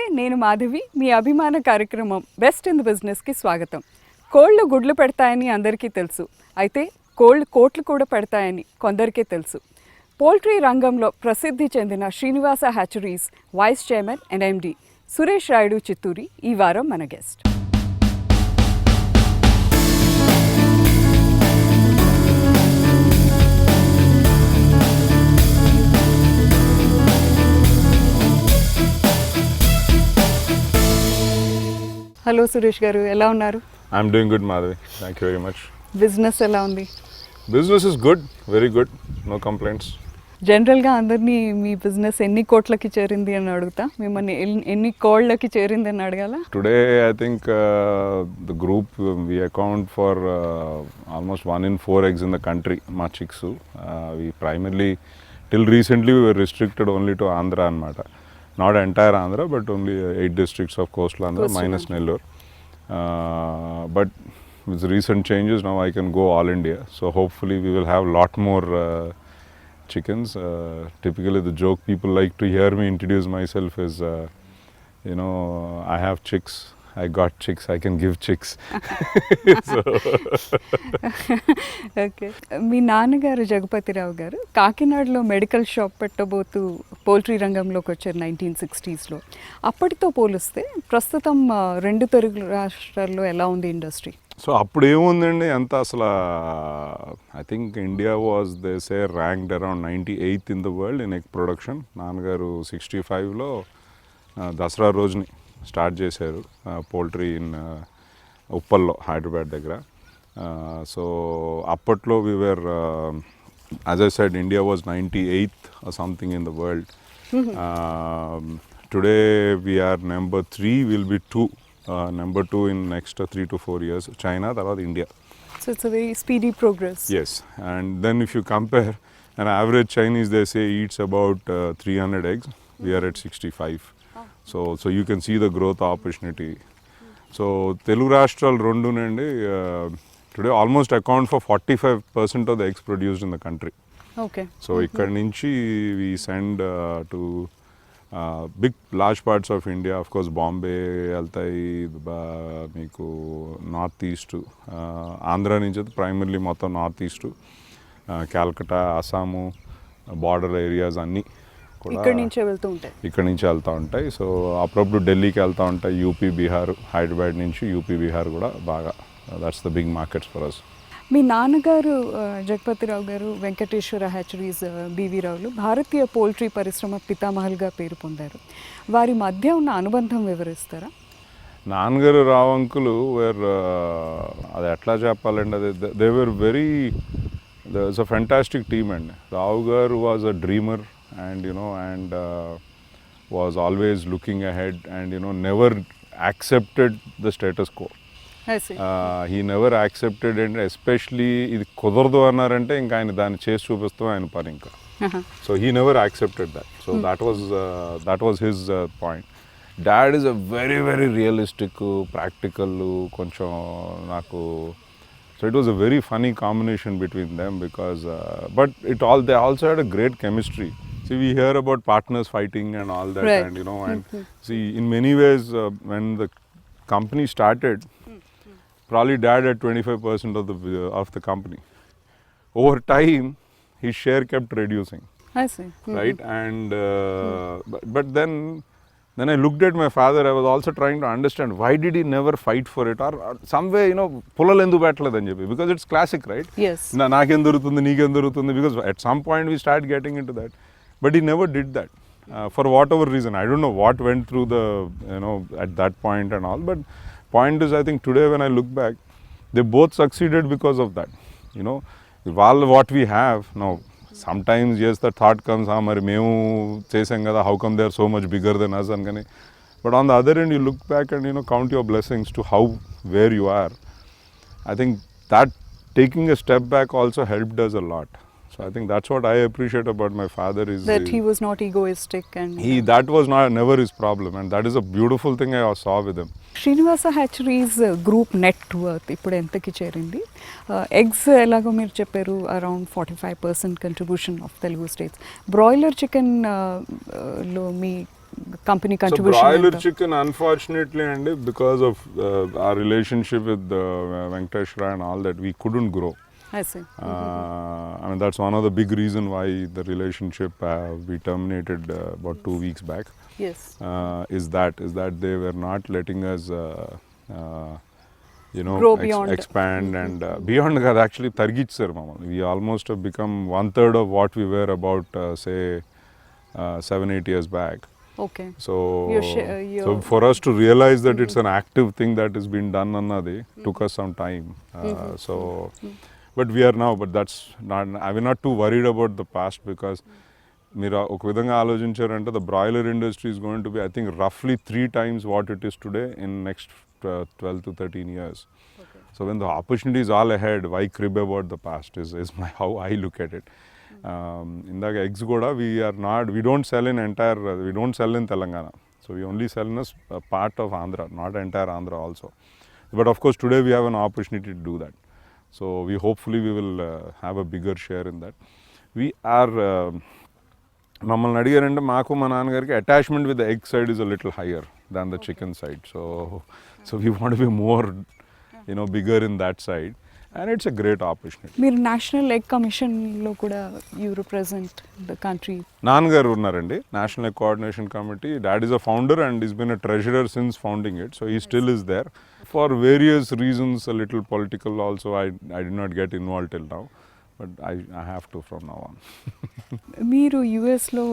నమస్తే, నేను మాధవి. మీ అభిమాన కార్యక్రమం బెస్ట్ ఇన్ ది బిజినెస్కి స్వాగతం. కోళ్ళు గుడ్లు పెడతాయని అందరికీ తెలుసు. అయితే కోళ్ళు కోట్లు కూడా పెడతాయని కొందరికే తెలుసు. పోల్ట్రీ రంగంలో ప్రసిద్ధి చెందిన Srinivasa hatcheries vice chairman and MD Suresh Rayudu Chitturi ఈ వారం మన గెస్ట్. హలో సురేష్ గారు, ఎలా ఉన్నారు? I'm doing good Madhavi, thank you very much. Business ఎలా ఉంది? Business is good, very good, no complaints. జనరల్గా అందరినీ మీ బిజినెస్ ఎన్ని కోట్లకి చేరింది అని అడుగుతా, మిమ్మల్ని ఎన్ని కోళ్ళకి చేరింది అని అడగాల. Today I think the group we account for almost 1 in 4 eggs in the country, మా chicks. We primarily till recently we were restricted only to Andhra అనమాట. Not entire Andhra, but only 8 districts of coastal Andhra minus Nellore. But with recent changes, now I can go all India. So hopefully we will have lot more chickens. Typically the joke people like to hear me introduce myself is, I have chicks. I got chicks, I can give chicks. Okay, మీ నాన్నగారు జగపతిరావు గారు కాకినాడలో medical shop పెట్టబోతూ poultry రంగంలోకి వచ్చారు 1960s. అప్పటితో పోలిస్తే ప్రస్తుతం 2 తెలుగు రాష్ట్రాల్లో ఎలా ఉంది ఇండస్ట్రీ? సో అప్పుడు ఏముందండి, అంత అసలు I think India was they say ranked around 98th in the world in egg production. నాన్నగారు 65లో దసరా రోజుని స్టార్ట్ చేశారు పోల్ట్రీ ఇన్ ఉప్పల్లో, హైదరాబాద్ దగ్గర. సో అప్పట్లో we were, as I said, India was 98th or something in the world. Today we are number 3, will be number 2 in next 3 to 4 years. China, తర్వాత India. So it's a very speedy progress. Yes, and then if you compare, an average Chinese, they say eats about 300 eggs. We are at 65. So you can see the growth opportunity. So Telugu రాష్ట్రాలు రెండునండి today almost account for 45% of the eggs produced in the country. Okay. So ఇక్కడ నుంచి we send to big large parts of India, of course Bombay వెళ్తాయి, మీకు north east, Andhra నుంచి primarily మొత్తం north east, Calcutta, Assam, border areas అన్నీ ఇక్కడ నుంచే వెళ్తూ ఉంటాయి. సో అప్పుడప్పుడు ఢిల్లీకి వెళ్తూ ఉంటాయి, యూపీ, బీహార్, హైదరాబాద్ నుంచి యూపీ, బీహార్ కూడా బాగా. That's the big markets for us. మీ నాన్నగారు జగపతిరావు గారు వెంకటేశ్వర హ్యాచరీస్ బీవీ రావులు భారతీయ పోల్ట్రీ పరిశ్రమ పితామహల్గా పేరు పొందారు. వారి మధ్య ఉన్న అనుబంధం వివరిస్తారా? నాన్నగారు రావు అంకులు వేర్, అది ఎట్లా చెప్పాలండి, అది they were very, it's a fantastic team అండి. రావు గారు was a dreamer and was always looking ahead and never accepted the status quo. I see. He never accepted, and especially ఇది కుదరదు అన్నారంటే ఇంకా ఆయన దాన్ని చేసి చూపిస్తాం ఆయన పని ఇంకా. So he never accepted that. So that was his point. Dad is a very very realistic, practical, కొంచెం నాకు. So it was a very funny combination between them because but they also had a great chemistry. See, we hear about partners fighting and all that, right. And and see, in many ways when the company started, probably Dad had 25% of the company. Over time his share kept reducing. I see. Right. And but then I looked at my father. I was also trying to understand why did he never fight for it, or some way, పుల్లలు ఎందుకు పెట్టలేదని చెప్పి, because it's classic, right? Yes. నాకేం దొరుకుతుంది, నీకేం దొరుకుతుంది, because at some point we start getting into that, but he never did that for whatever reason. I don't know what went through the at that point and all, but point is, I think today when I look back, they both succeeded because of that. While what we have now, sometimes yes, the thought comes, మరి మేము చేసాం కదా, how come they are so much bigger than us and కానీ. But on the other end, you look back and count your blessings to where you are. I think that taking a step back also helped us a lot. So I think that's what I appreciate about my father, is that he was not egoistic, and that was never his problem, and that is a beautiful thing I saw with him. Srinivasa hatcheries group net worth ఇప్పుడు ఎంతకి చేరింది? Eggs ఎలాగో మీరు చెప్పారు, around 45% contribution of Telugu states. Broiler chicken లో మీ company So contribution broiler chicken, unfortunately, and because of our relationship with Venkateshwara and all that, we couldn't grow. I mean, that's one of the big reason why the relationship we terminated about 2 weeks back. Yes Is that they were not letting us uh, Grow beyond. expand and beyond that actually targichar mama. We almost have become 1/3 of what we were about say 7-8 years back. Okay So, You're- so for us to realize that it's an active thing that is being done annadi took us some time. So, but we are now. But that's not. I am not too worried about the past because మీరు ఒక విధంగా ఆలోచించారంటే the broiler industry is going to be, I think, roughly 3 times what it is today in next 12 to 13 years. So when the opportunity is all ahead, why crib about the past is how I look at it. ఇందాక eggs కూడా we don't sell in entire, we don't sell in Telangana. So we only sell in a part of Andhra, not entire Andhra also. But of course today we have an opportunity to do that. So hopefully we will have a bigger share in that. We are మమ్మల్ని అడిగారంటే మాకు మా నాన్నగారికి attachment with the egg side is a little higher than the chicken side. So we want be more bigger in that side and it's a great opportunity. మీరు national egg కమిషన్లో కూడా you represent the country. నాన్నగారు ఉన్నారండి national egg coordination committee. Dad is a founder and is been a treasurer since founding it. So he still is there for various reasons, a little political also. I did not get involve till now, but I have to from now on. మీరు యుఎస్లో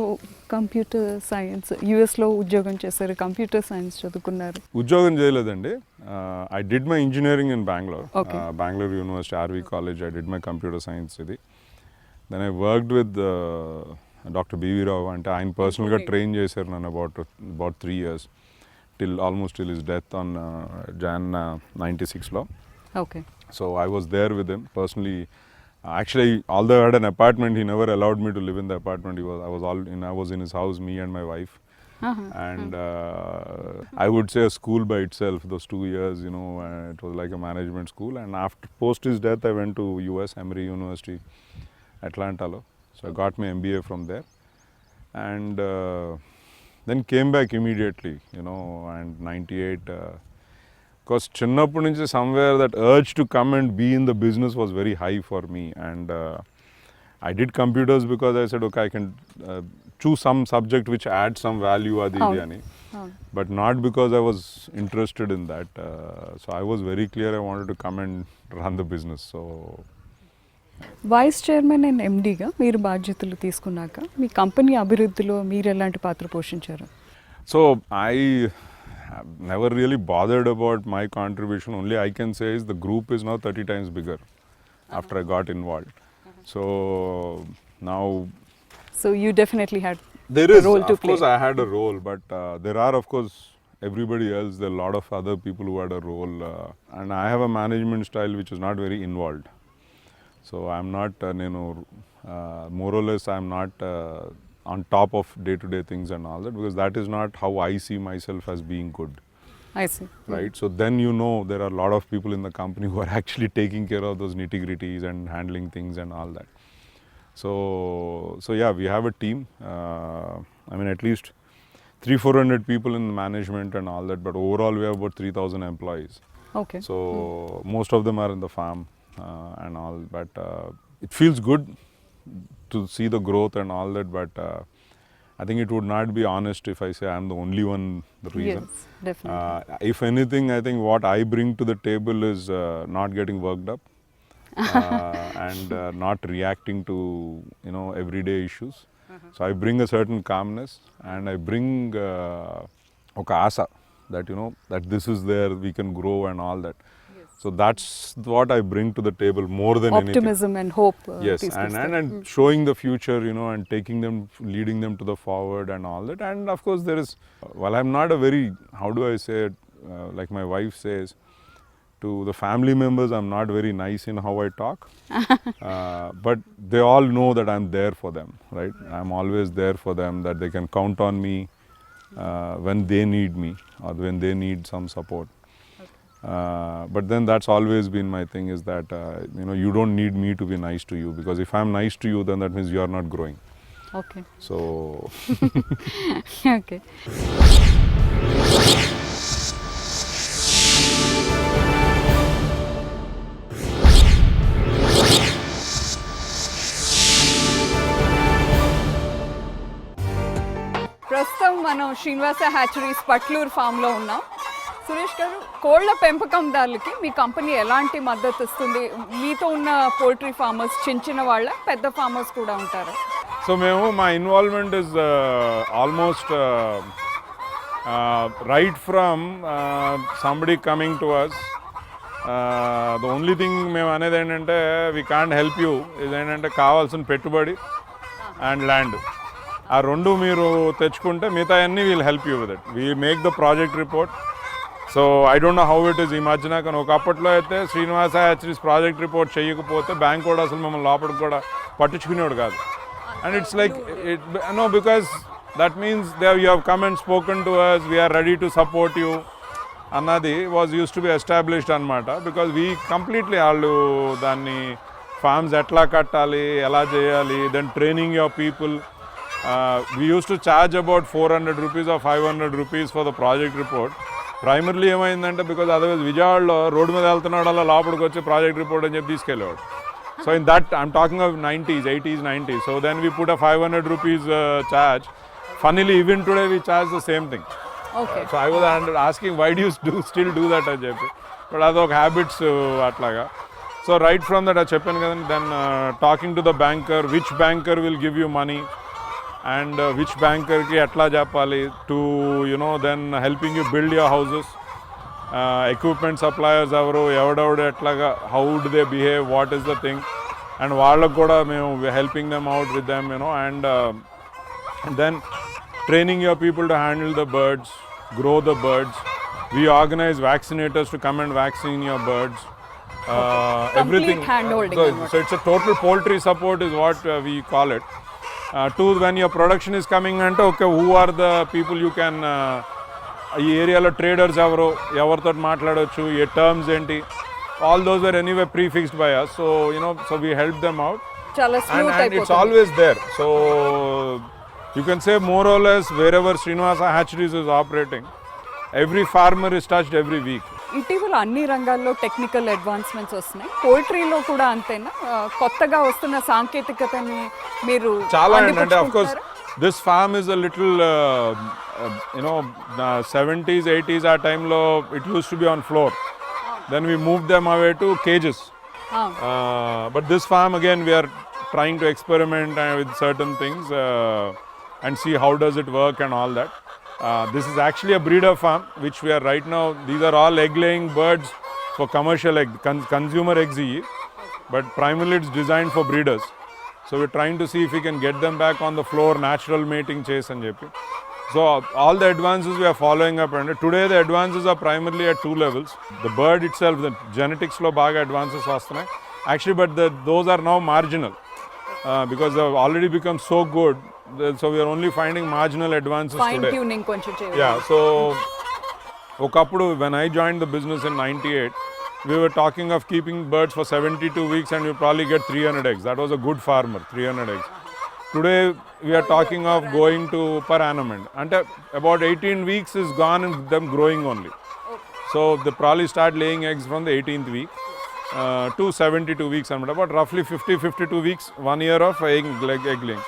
computer science, యుఎస్లో ఉద్యోగం చేశారు, computer science చదువుకున్నారు. ఉద్యోగం చేయలేదండి. I did my engineering in Bengaluru, Okay. Bengaluru university RV college. I did my computer science ఇది. Then I worked with doctor BV Rao. అంటే ఆయన పర్సనల్గా ట్రైన్ చేశారు నన్ను about 3 years almost till his death on Jan 96లో. Okay. So I was there with him personally. Actually, although I had an apartment, he never allowed me to live in the apartment. I was in his house, me and my wife. And I would say a school by itself, those 2 years, it was like a management school. And after post his death, I went to US, Emory University, Atlanta. So I got my MBA from there. And then came back immediately, and 98. Because చిన్నప్పటి నుంచి somewhere that urge to come and be in the business was very high for me. And I did computers because I said, okay, I can choose some subject which adds some value adi ani. But not because I was interested in that. So I was very clear I wanted to come and run the business. So vice chairman and ఎండీగా మీరు బాధ్యతలు తీసుకున్నాక మీ company అభివృద్ధిలో మీరు ఎలాంటి పాత్ర పోషించారు? So I have never really bothered about my contribution. Only I can say is the group is now 30 times bigger after I got involved. So now so you definitely had there is, role to of course, play. I had a role, but there are, of course, everybody else. There are a lot of other people who had a role, and I have a management style which is not very involved. So I'm not, more or less, I'm not on top of day-to-day things and all that, because that is not how I see myself as being good. I see. Right? So then there are a lot of people in the company who are actually taking care of those nitty-gritties and handling things and all that. So yeah, we have a team. I mean, at least 300-400 people in management and all that, but overall we have about 3,000 employees. Okay. So most of them are in the farm and all, but it feels good to see the growth and all that, but I think it would not be honest if I say I'm the only one the reason. Yes, definitely. If anything, I think what I bring to the table is not getting worked up and not reacting to everyday issues. So I bring a certain calmness and I bring oka asa that that this is there, we can grow and all that. So that's what I bring to the table more than anything. Optimism and hope. Yes, and showing the future, and taking them, leading them to the forward and all that. And of course there is, well, I'm not a very, how do I say it, like my wife says, to the family members, I'm not very nice in how I talk. But they all know that I'm there for them, right? I'm always there for them, that they can count on me when they need me or when they need some support. But then that's always been my thing, is that you don't need me to be nice to you, because if I'm nice to you, then that means you are not growing. Okay So okay ప్రస్తుతం మనం Srinivasa hatcheries Patluru ఫామ్లో ఉన్నాం. సురేష్ గారు, కోళ్ల పెంపకందారులకి మీ company ఎలాంటి మద్దతు ఇస్తుంది? మీతో ఉన్న పోల్ట్రీ ఫార్మర్స్ చిన్న వాళ్ళ, పెద్ద ఫార్మర్స్ కూడా ఉంటారా? సో మేము మా involvement is almost right from somebody coming to us. The only thing మేము అనేది ఏంటంటే వీ కాంట్ హెల్ప్ యూ, ఇదేంటంటే కావాల్సిన పెట్టుబడి అండ్ ల్యాండ్, ఆ రెండు మీరు తెచ్చుకుంటే మిగతా అన్నీ we'll help you with it. We make the project report. So I don't know how it is ఈ మధ్యన, కానీ ఒకప్పట్లో అయితే శ్రీనివాస హ్యాచరీస్ ప్రాజెక్ట్ రిపోర్ట్ చేయకపోతే బ్యాంక్ కూడా అసలు మమ్మల్ని లోపలికి కూడా పట్టించుకునేవాడు కాదు. And it's like no, because that means they you have come and spoken to us, we're ready to support you అన్నది was used to be established అనమాట. బికాజ్ వీ కంప్లీట్లీ వాళ్ళు దాన్ని ఫార్మ్స్ ఎట్లా కట్టాలి, ఎలా చేయాలి, then training your people. We used to charge about 400 rupees or 500 rupees for the project report. Primarily ఏమైందంటే because otherwise విజయవాడలో రోడ్డు మీద వెళ్తున్నాడు అలా లోపలికి వచ్చి ప్రాజెక్ట్ రిపోర్ట్ అని చెప్పి తీసుకెళ్ళేవాడు. So in that I'm talking of 90s, 80s, 90s. So then we put a 500 rupees charge. Funnily, even today we charge the same thing. Okay. So I was asking why do you still do that అని చెప్పి, but అదొక habits అట్లాగా. So right from that అది చెప్పాను కదండి, then talking to the banker, which banker will give you money and which banker ki atla japali to, you know, then helping you build your houses. Equipment suppliers avaru evadavadu etlaga, how do they behave, what is the thing, and vallaku kuda memu helping them out with them, you know, and then training your people to handle the birds, grow the birds. We organize vaccinators to come and vaccine your birds. Everything hand-holding. So it's a total poultry support is what we call it. To when your production is coming అంటే okay, who are the people you can ఈ ఏరియాలో traders ఎవరితో మాట్లాడవచ్చు, ఏ terms ఏంటి, all those were anyway prefixed by us. So you know, so we help them out చాలా smooth and it's always there. So you can say more or less wherever Srinivasa Hatcheries is operating, every farmer is touched every week. ఇటీవల అన్ని రంగాల్లో technical advancements వస్తున్నాయి, పోల్ట్రీలో కూడా అంతేనా? కొత్తగా వస్తున్న సాంకేతికతని మీరు చాలా అంటే of course this farm is a little you know 70s 80s ఆ టైంలో it use to be on floor, then we move them away to cages. But this farm again we're trying to experiment with certain things and see how does it work and all that. This is actually a breeder farm which we are right now, these are all egg laying birds for commercial egg, consumer eggs, but primarily it's designed for breeders. So we're trying to see if we can get them back on the floor, natural mating chase and JP. So all the advances we are following up, and today the advances are primarily at two levels. The bird itself, the genetics lo baga advances vastunayi actually, but those are now marginal because they have already become so good. So we are only finding marginal advances fine today. Tuning కొంచెం చేయాలి. Yeah, so okappudu when I joined the business in 98, we were talking of keeping birds for 72 weeks and we probably get 300 eggs. That was a good farmer, 300 eggs. Today we are talking of going to per annum, and about 18 weeks is gone and them growing only. So they probably start laying eggs from the 18th week to 72 weeks, but roughly 52 weeks, 1 year of egg laying.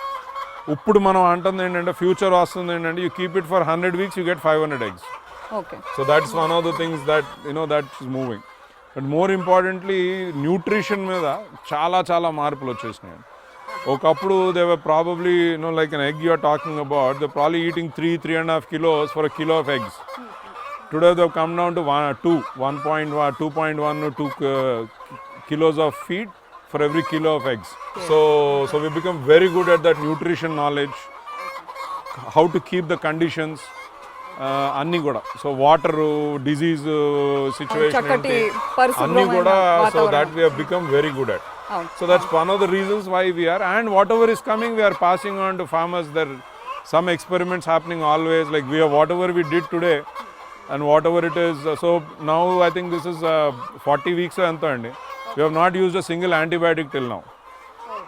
ఇప్పుడు మనం అంటుంది ఏంటంటే future వస్తుంది ఏంటంటే you keep it for 100 weeks, you get 500 eggs. Okay. So that's one of the things that, you know, that is moving. But more importantly, nutrition మీద చాలా చాలా మార్పులు వచ్చేసినాయి. ఒకప్పుడు they were probably, you know, like an egg you are talking about, they're probably eating 3.5 kilos for a kilo of eggs. Today they've come down to 2.1 or 2 kilos of feed for every kilo of eggs. So we become very good at that nutrition knowledge, how to keep the conditions, అన్నీ కూడా. So water, disease situation అన్నీ కూడా, so that we have become very good at. So that's one of the reasons why we are, and what is coming we are passing on to farmers. There some experiments happening always, like we what we did today and whatever it is. So now I think this is 40 weeks ento andi. We have not used a single antibiotic till now.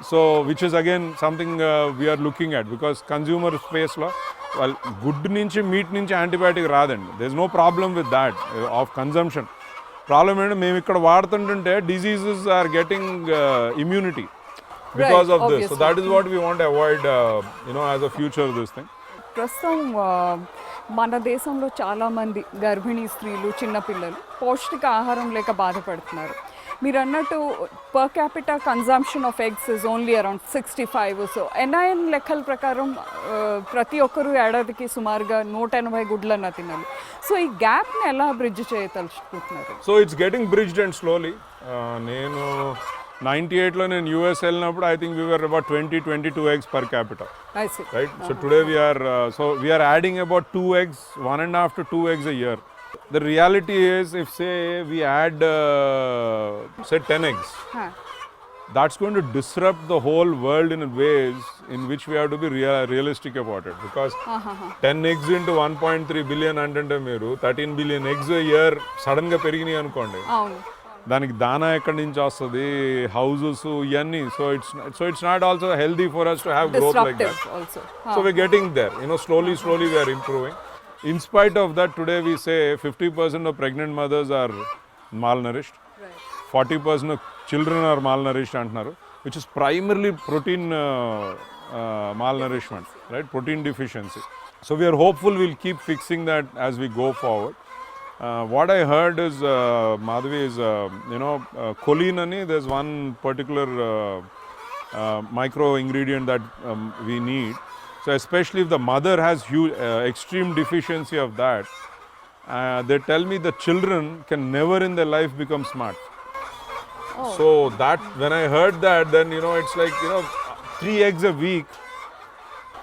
So which is again something we are looking at, because consumer space లో well గుడ్ నుంచి meat నుంచి antibiotic రాదండి. there is no problem with that of consumption. Problem ఏంటంటే మేము ఇక్కడ వాడుతుంటుంటే diseases are getting immunity because of this. So that is what we want to avoid, as a future this thing. ప్రస్తుతం మన దేశంలో చాలామంది గర్భిణీ స్త్రీలు చిన్నపిల్లలు పౌష్టిక ఆహారం లేక బాధపడుతున్నారు. మీరు అన్నట్టు per capita consumption of eggs is only around 65. So NIN లెక్కల ప్రకారం ప్రతి ఒక్కరూ ఏడాదికి సుమారుగా 180 గుడ్లన్న తినాలి. సో ఈ గ్యాప్ని ఎలా బ్రిడ్జ్ చేయదలుచుకుంటున్నారు? So it's getting bridged and slowly. నేను 98లో నేను US వెళ్ళినప్పుడు I think we were about 22 eggs per capita. I see. Right? So today we are adding about 2 eggs, 1.5 to 2 eggs a year. The reality is, if say we add say 10 eggs, that's going to disrupt the whole world in ways in which we have to be realistic about it, because 10 eggs into 1.3 billion అంటే మీరు 13 billion eggs a year sudden గా పెరిగినాయి అనుకోండి, దానికి దానా ఎక్కడి నుంచి వస్తుంది, హౌసెస్ ఇవన్నీ. So it's not also healthy for us to have growth like that also. So we're getting there, slowly we are improving. In spite of that, today we say 50% of pregnant mothers are malnourished, 40% of children are malnourished antunaru, which is primarily protein malnourishment, right? Protein deficiency. So we are hopeful we'll keep fixing that as we go forward. What I heard is, Madhavi, is choline ani, there's one particular micro ingredient that we need. So especially if the mother has huge extreme deficiency of that, they tell me the children can never in their life become smart. So that, when I heard that, then it's like 3 eggs a week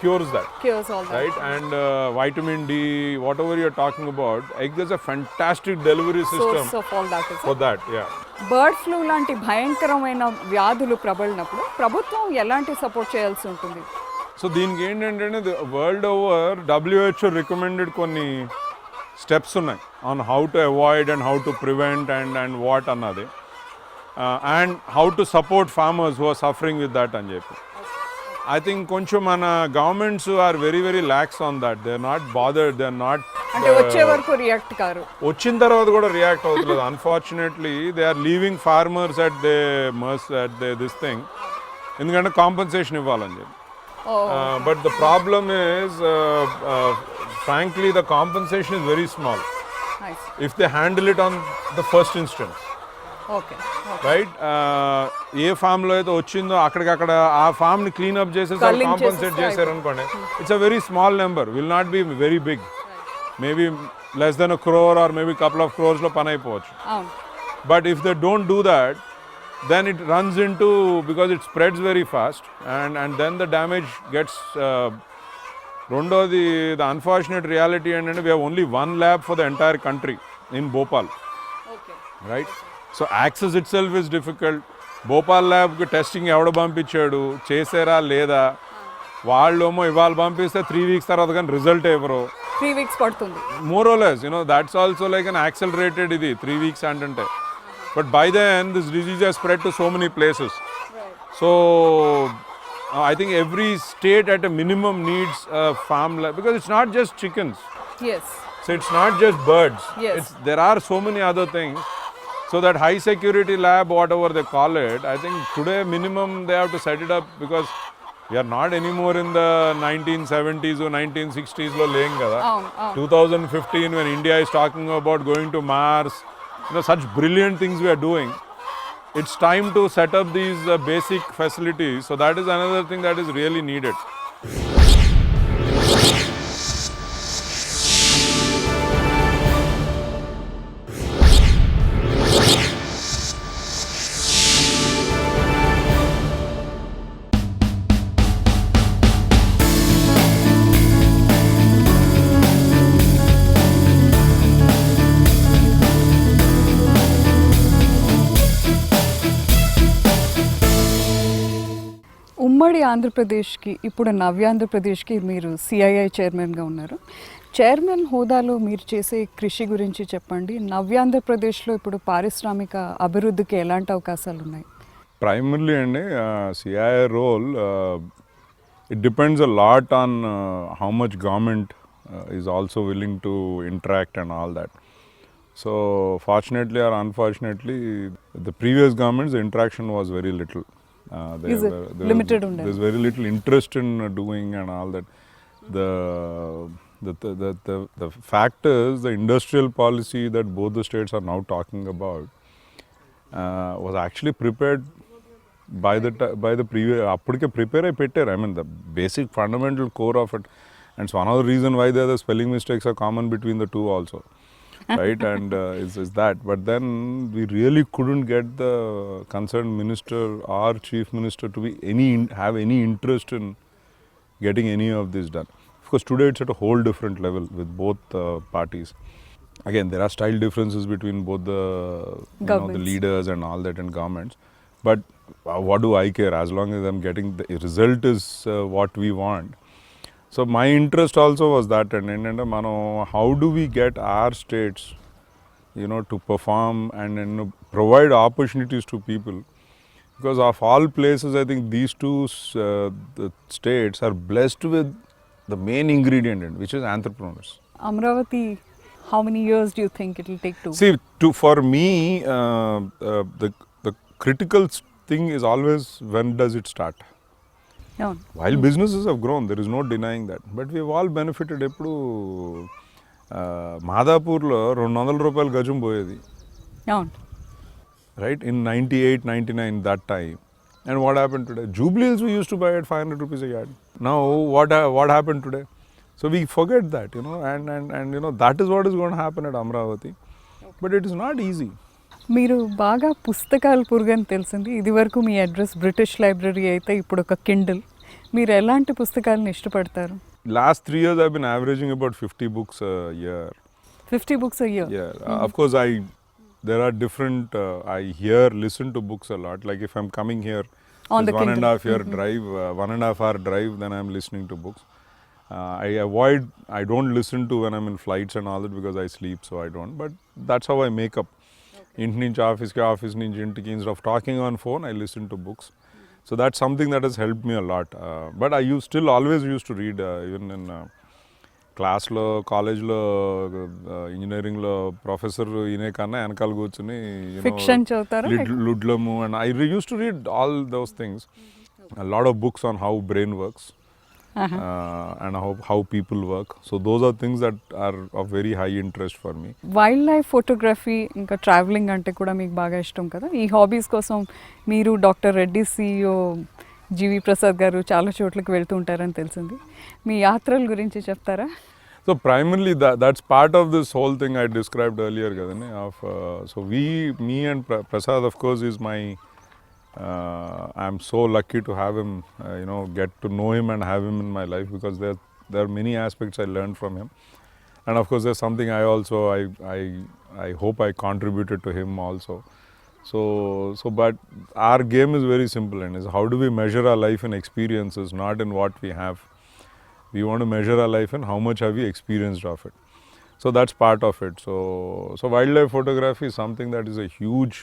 cures that. Cures all that. Right? And vitamin D, whatever you're talking about, egg is a fantastic delivery system Source of all that is for that. Yeah. Bird flu లాంటి భయంకరమైన వ్యాధులు ప్రబలినప్పుడు ప్రభుత్వం ఎలాంటి support చేయాల్సి ఉంటుంది? So దీనికి ఏంటంటే world over WHO recommended కొన్ని స్టెప్స్ ఉన్నాయి on how to avoid and how to prevent and what అన్నది, and how to support farmers who are suffering with that అని చెప్పి. I think కొంచెం మన governments are very lax on that. They are not bothered, they are not, అంటే వచ్చే వరకు react car, వచ్చిన తర్వాత కూడా రియాక్ట్ అవుతలేదు. Unfortunately they are leaving farmers at the mercy at the this thing, ఎందుకంటే కాంపన్సేషన్ ఇవ్వాలని చెప్పి. But the problem is, frankly, the compensation is very small. Nice. If they handle it on the first instance. Okay. Right? ఏ ఫామ్లో అయితే వచ్చిందో అక్కడికక్కడ ఆ ఫామ్ని క్లీన్అప్ చేసేసారి compensate చేశారు అనుకోండి, it's a very small number, will not be very big, maybe less than 1 crore or maybe couple of crores లో పని అయిపోవచ్చు. But if they don't do that, then it runs into, because it spreads very fast, and then the damage gets రెండోది, the unfortunate reality ఏంటంటే we have only one lab for the entire country in Bhopal. Right? So access itself is difficult. Bhopal ల్యాబ్కి testing ఎవడ పంపించాడు, చేసారా లేదా, వాళ్ళేమో ఇవాళ పంపిస్తే 3 weeks తర్వాత కానీ రిజల్ట్ ఇవ్వరు, 3 weeks పడుతుంది. More or less, that's also like an accelerated ఇది 3 weeks అంటే. But by then, this disease has spread to so many places. Right. So, I think every state at a minimum needs a farm lab, because it's not just chickens. Yes. So, it's not just birds. Yes. There are so many other things. So, that high security lab, whatever they call it, I think today minimum they have to set it up, because we are not anymore in the 1970s or 1960s lo laying kada. 2015, when India is talking about going to Mars, such brilliant things we are doing. It's time to set up these basic facilities. So that is another thing that is really needed. ఉమ్మడి ఆంధ్రప్రదేశ్కి, ఇప్పుడు నవ్యాంధ్రప్రదేశ్కి మీరు CII చైర్మన్గా ఉన్నారు. Chairman హోదాలో మీరు చేసే కృషి గురించి చెప్పండి. నవ్యాంధ్రప్రదేశ్లో ఇప్పుడు పారిశ్రామిక అభివృద్ధికి ఎలాంటి అవకాశాలు ఉన్నాయి? primarily and CII role, it depends a lot on how much government is also willing to interact and all that. So fortunately or unfortunately, the previous governments, the interaction was very little. Is it limited undali? There's very little interest in doing and all that. The fact is, the industrial policy that both the states are now talking about was actually prepared by the previous. Appudike prepare ayi pettar. I mean, the basic fundamental core of it, and it's one of the reason why the spelling mistakes are common between the two also. Right, and is that, but then we really couldn't get the concerned minister or chief minister to be have any interest in getting any of this done. Of course, today it's at a whole different level with both parties. Again, there are style differences between both the the leaders and all that and governments, but what do I care, as long as I'm getting the result is what we want. So my interest also was that, and how do we get our states, to perform and provide opportunities to people, because of all places, I think these two the states are blessed with the main ingredient, which is entrepreneurs. Amravati, how many years do you think it will take to? See, for me, the critical thing is always, when does it start? అవును. While businesses have grown, there is no denying that. But we've all benefited. ఎప్పుడు మాదాపూర్లో 200 రూపాయలు గజం పోయేది, అవును. right, in 98, 99, that time. And what happened today? Jubilees we used to buy at 500 rupees a yard. Now what happened today? So we forget that, and that is what is going to happen at Amravati. But it is not easy. మీరు బాగా పుస్తకాలు పురుగని తెలిసింది. ఇది వరకు మీ address British library అయితే ఇప్పుడు ఒక Kindle. మీరు ఎలాంటి పుస్తకాలను ఇష్టపడతారు? Last 3 years I've been averaging about 50 books a year. 50 books a year? Yeah. Of course, there are different, I listen to books a lot. Like if I'm coming here, On the 1.5 year drive, 1.5 hour drive, then I'm listening to books. I don't listen to when I'm in flights and all that, because I sleep, so I don't. But that's how I make up. Inti nunchi office nunchi intiki, instead of talking on phone, I listen to books. So that's something that has helped me a lot. But I always used to read, even in class lo, college lo, engineering lo, professor ine kanna enakal కూర్చుని, Fiction చదువుతారా? Ludlamu, and I used to read all those things. A lot of books on how brain works. And how people work. So those are things that are of very high interest for me. Wild life photography ఇంకా travelling అంటే కూడా మీకు బాగా ఇష్టం కదా. ఈ hobbies కోసం మీరు డాక్టర్ రెడ్డి CEO జీవి ప్రసాద్ గారు చాలా చోట్లకి వెళ్తూ ఉంటారని తెలిసింది. మీ యాత్రల గురించి చెప్తారా? So primarily that's part of this whole thing I described earlier, kadane, of so me and Prasad, of course, is my I'm so lucky to have him, get to know him and have him in my life, because there are many aspects I learned from him. And of course, there's something I hope I contributed to him also. So but our game is very simple, and is how do we measure our life in experiences, not in what we have. We want to measure our life in how much have we experienced of it. So that's part of it. So wildlife photography is something that is a huge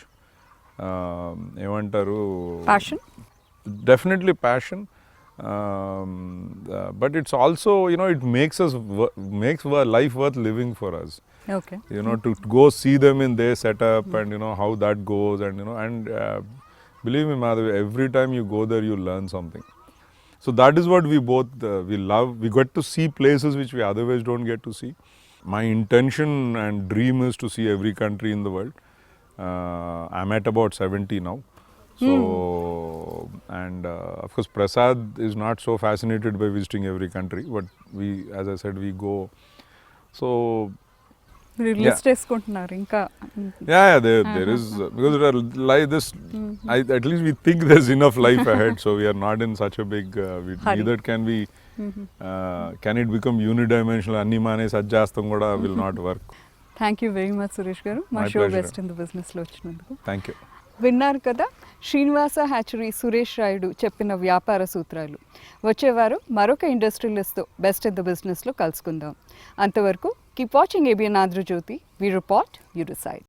passion. Definitely passion, but it's also, it makes life worth living for us. Okay. To go see them in their setup, and how that goes, and believe me, Madhavi, every time you go there you learn something. So that is what we both we love. We get to see places which we otherwise don't get to see. My intention and dream is to see every country in the world. I'm at about 70 now. So, and of course, Prasad is not so fascinated by visiting every country, but we, as I said, we go. So, list వేసుకుంటున్నారు ఇంకా? Yeah, there is, because there are like this, at least we think there's enough life ahead, so we are not in such a big, neither can we, can it become unidimensional, అన్ని మానేసి అది చేస్తాం కూడా will not work. Thank you very much Suresh గారు, మా My show pleasure. Best in the బిజినెస్లో వచ్చినందుకు. Thank you. విన్నారు కదా శ్రీనివాస హ్యాచరీ సురేష్ రాయుడు చెప్పిన వ్యాపార సూత్రాలు. వచ్చేవారు మరొక ఇండస్ట్రియలిస్ట్తో బెస్ట్ ఇన్ ద బిజినెస్లో కలుసుకుందాం. అంతవరకు keep watching ABN Andhrajyothy. We report, you decide.